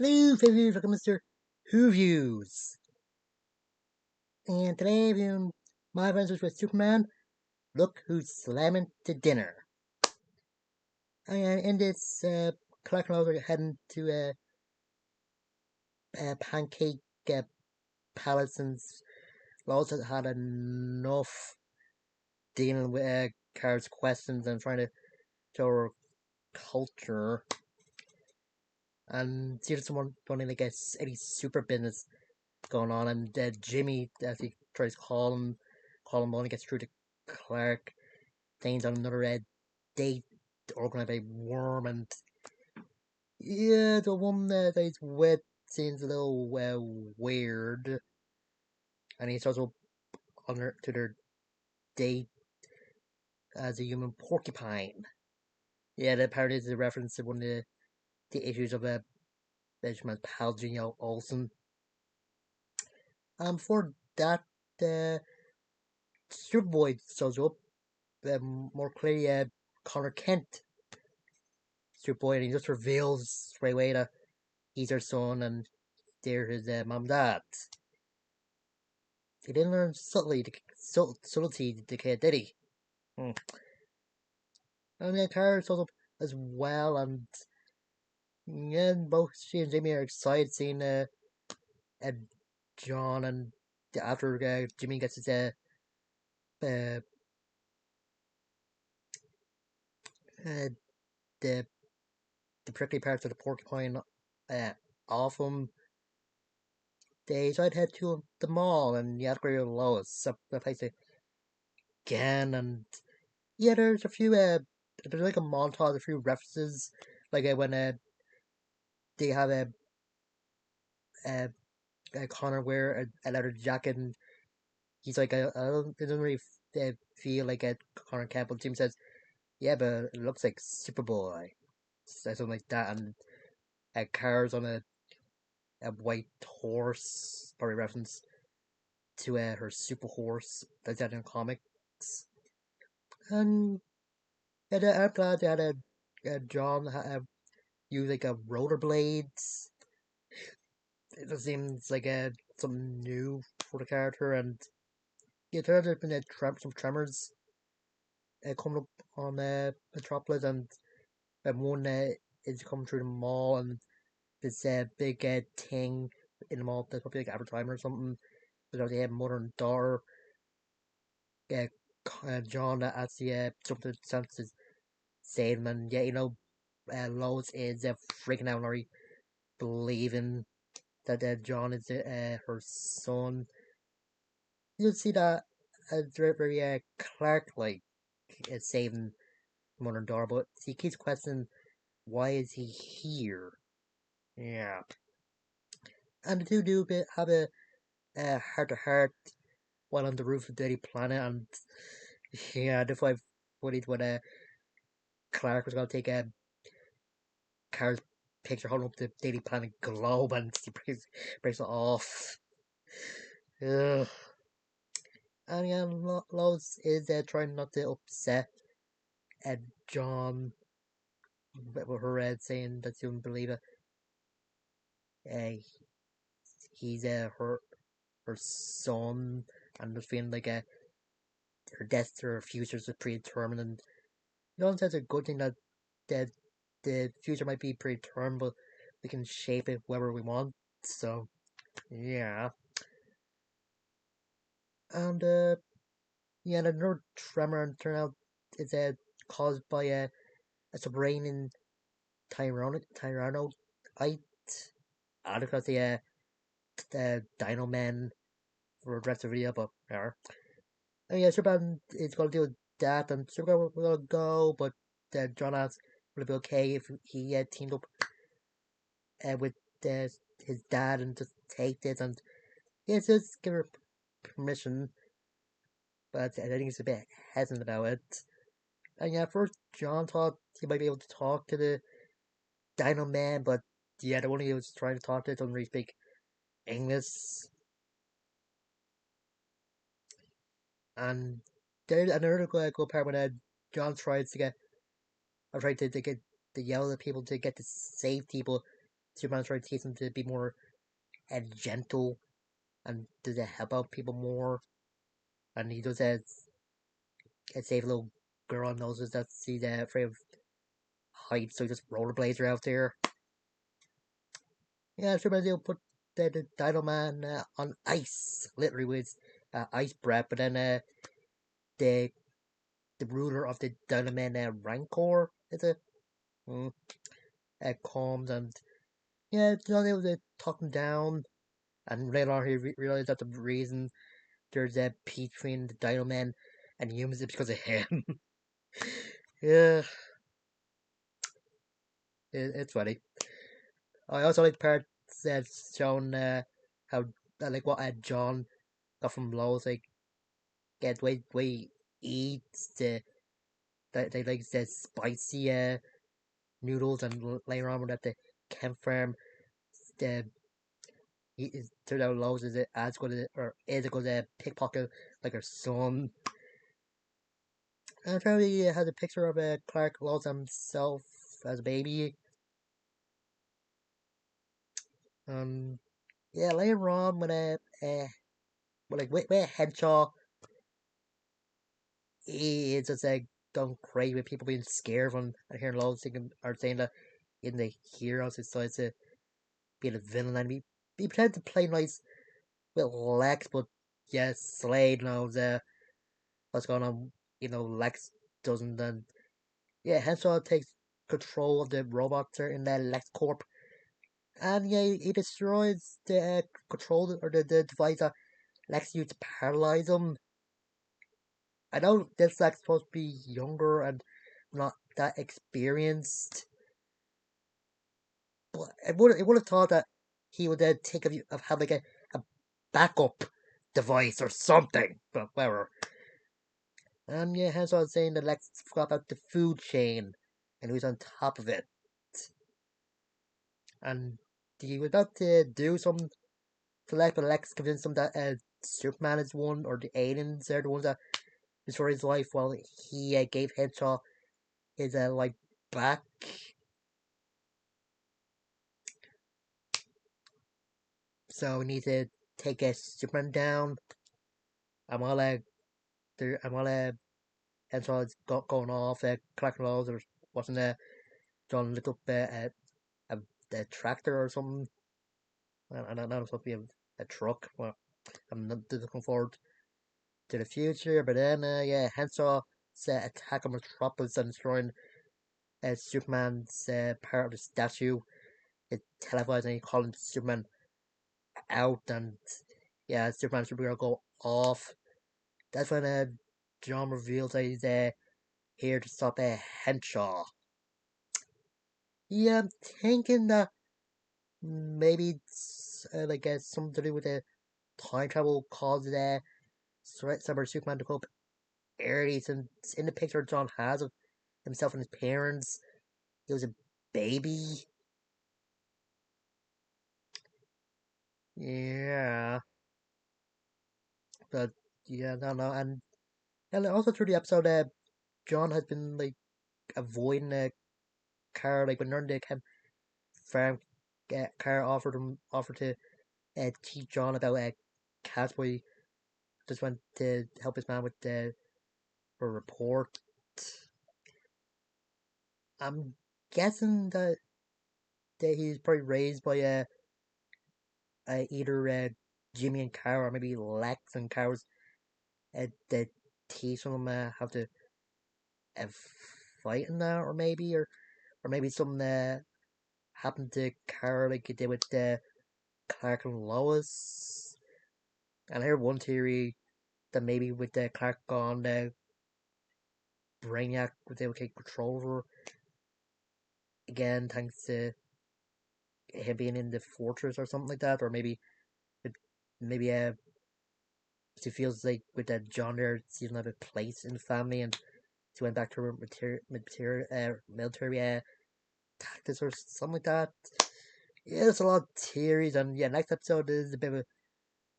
Hello, everyone, welcome Mr. Who Views. And today, my adventures with Superman. Look who's slamming to dinner. And in this collection, we're heading to Pancake Palace, and Lois has had enough dealing with Kara's questions and trying to show her culture. And see if someone don't really get any super business going on. And Jimmy, as he tries to call him, only gets through to Clark. Things on another date organized by Worm, and yeah, the one that he's with seems a little weird. And he's also on to their date as a human porcupine. Yeah, that apparently is a reference to one of the issues of Benjamin's pal Gino Olsen. For that, uh, Superboy shows up, more clearly, Connor Kent, Superboy, and he just reveals straight away that he's her son and they're his mom and dad. He didn't learn subtlety the kid, did he? Hmm. And then Tara shows up as well, and yeah, both she and Jimmy are excited seeing uh John, and after Jimmy gets his uh, uh the prickly parts of the porcupine off him, they decide to head to the mall, and you have to go to Lois, the place again, and yeah, there's a few there's like a montage, a few references, like when they have uh, Connor wear a leather jacket, and he's like, it doesn't really feel like a Connor Campbell. Jim says, yeah, but it looks like Superboy, something like that, and cars on a white horse, probably reference to her super horse that's out in comics. And I'm glad they had John use like a rollerblades. It just seems like something new for the character, and yeah, there's been some tremors coming up on Metropolis, and one is coming through the mall, and this big thing in the mall that's probably like advertisement or something. Because they have mother and daughter, uh, John that actually something senses saying, and yeah, Lois is freaking out, already believing that John is her son. You'll see that very Clark like is saving mother and daughter, but he keeps questioning why is he here. Yeah, and the two do have a heart to heart while on the roof of Dirty Planet, and yeah, that's why funny when Clark was gonna take a car's picture holding up the Daily Planet globe, and he breaks it off. Ugh. And yeah, Lois is trying not to upset John with her saying that she don't believe it. Uh, he's her son, and just feeling like her death or her future is predetermined. And you know, that's a good thing that the future might be predetermined, but we can shape it wherever we want. So yeah, and yeah, and another tremor and turn out it's caused by a submarine Tyrannoite. Because the Dino Men for the rest of the video, but yeah. And yeah, Superman is gonna deal with that, and Superman will go, but John asks would it be okay if he teamed up with his dad and just take this, and yeah, just give her permission, but I think he's a bit hesitant about it. And yeah, first John thought he might be able to talk to the Dino Man, but yeah, the one he was trying to talk to doesn't really speak English. And there's another cool part when John tries to get, or trying to get the yell at people to get to save people. Superman trying to teach him to be more gentle and to help out people more. And he does save a little girl on noses that she's afraid of heights, so he just rollerblades her out there. Yeah, Superman will put the Dino Man on ice, literally with ice breath. But then the the ruler of the Dino Man Rancor is it? Mm, comes and yeah, not able to talk him down. And later on, he realized that the reason there's a peace between the Dino Man and humans is because of him. Yeah, it's funny. I also like the part that's shown how like what John got from Lowe's, like get way he eats they like the spicy noodles, and later on at the camp farm, the he is turned out Lowe's is as good as or is a good pickpocket like her son. And apparently he has a picture of Clark Lowe's himself as a baby. Um, yeah, later on when with Henshaw, he is just gone crazy with people being scared when I hear Lowe's thinking or saying that in the heroes he decides to be a villain, and he pretends to play nice with Lex, but yes, Slade knows what's going on. Lex doesn't, and yeah, Henshaw takes control of the robots in the Lex Corp, and yeah, he destroys the control or the device that Lex used to paralyze him. I know this Lex supposed to be younger and not that experienced, but I would have thought that he would take of have like a backup device or something. But whatever. Yeah, hence I was saying that Lex forgot about the food chain, and he was on top of it. And he was about to do something to Lex, but Lex convinced him that Superman is one, or the aliens are the ones that destroyed his life, while he gave Henshaw his life back. So we need to take Superman down. I'm all I'm all Henshaw is going off, collecting laws, or wasn't John looked up a, a tractor or something. I don't know, it's supposed to be a truck. Well, I'm not looking forward to the future, but then, yeah, Henshaw attack on Metropolis and destroying Superman's part of the statue. It televised and he calling Superman out, and yeah, Superman and Supergirl go off. That's when John reveals that he's here to stop Henshaw. Yeah, I'm thinking that maybe it's like something to do with the time travel causes Summer Superman to go up early. Since in the picture John has of himself and his parents, he was a baby. Yeah, but yeah, no, no, and also through the episode, John has been like avoiding a car, like when they're in the farm. Car offered to teach John about Catboy. Just went to help his man with the report. I'm guessing that he's probably raised by either Jimmy and Carl, or maybe Lex and Carl's that teach him how to uh, fight in that, or maybe something happened to Carl like it did with Clark and Lois. And I heard one theory that maybe with Clark gone, Brainiac was able to take control over again, thanks to him being in the fortress or something like that, or it, maybe she feels like with that John there, she doesn't have a place in the family, and she went back to her military tactics or something like that. Yeah, there's a lot of theories, and yeah, next episode is a bit of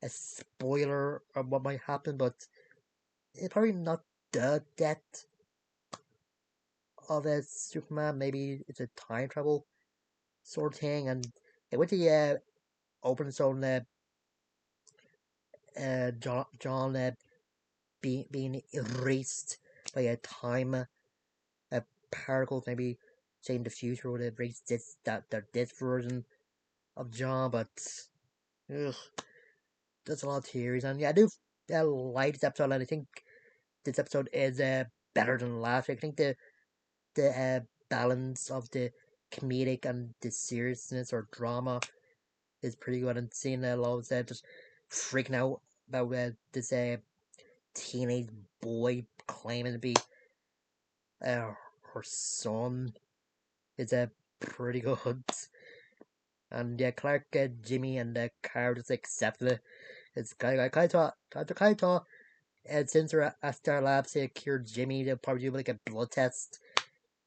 a spoiler of what might happen, but it's probably not the death of a Superman. Maybe it's a time travel sort of thing, and with the opening song, John being erased by a time particle, maybe saying the future would erase this version of John, but ugh, that's a lot of theories, and yeah, I do like this episode, and I think this episode is better than last week. I think the balance of the comedic and the seriousness or drama is pretty good, and seeing Lois just freaking out about this teenage boy claiming to be uh, her son is pretty good. And yeah, Clark, Jimmy, and Carl just accepted it. It's kind of kind of thought, and since they're at Star Labs, they cured Jimmy. They'll probably do like a blood test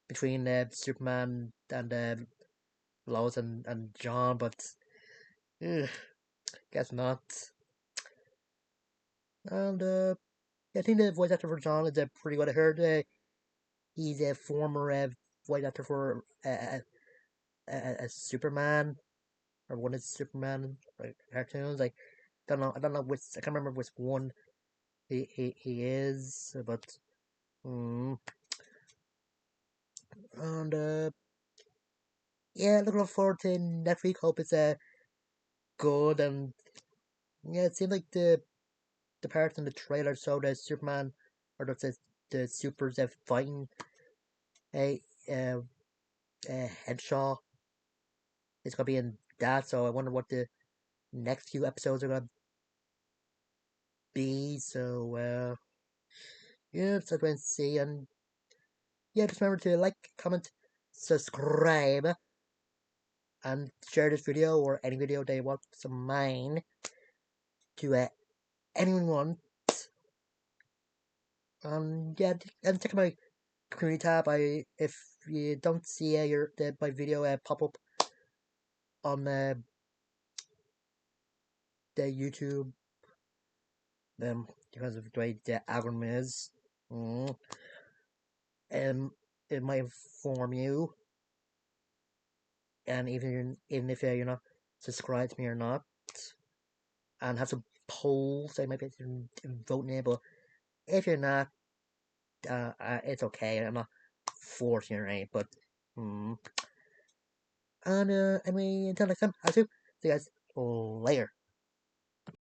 between Superman and Lois and John, but ugh, guess not. And I think the voice actor for John is pretty good. I heard he's a former voice actor for a Superman or one of the Superman cartoons. Like I don't know which. I can't remember which one he is, but mm, and yeah, looking forward to next week. Hope it's good, and yeah, it seems like the parts in the trailer so the Superman or the supers fighting a Headshaw is gonna be in that. So I wonder what the next few episodes are gonna be. So yeah, so going to see, and yeah, just remember to like, comment, subscribe, and share this video or any video they want of mine to anyone. Yeah, and check my community tab. If you don't see my video pop up on the YouTube, because of the way the algorithm is, mm, it might inform you, and even if you're not subscribed to me or not, and have some polls, I might be voting it. But if you're not, it's okay. I'm not forcing you, right? But and anyway, until next time, I'll see you guys later.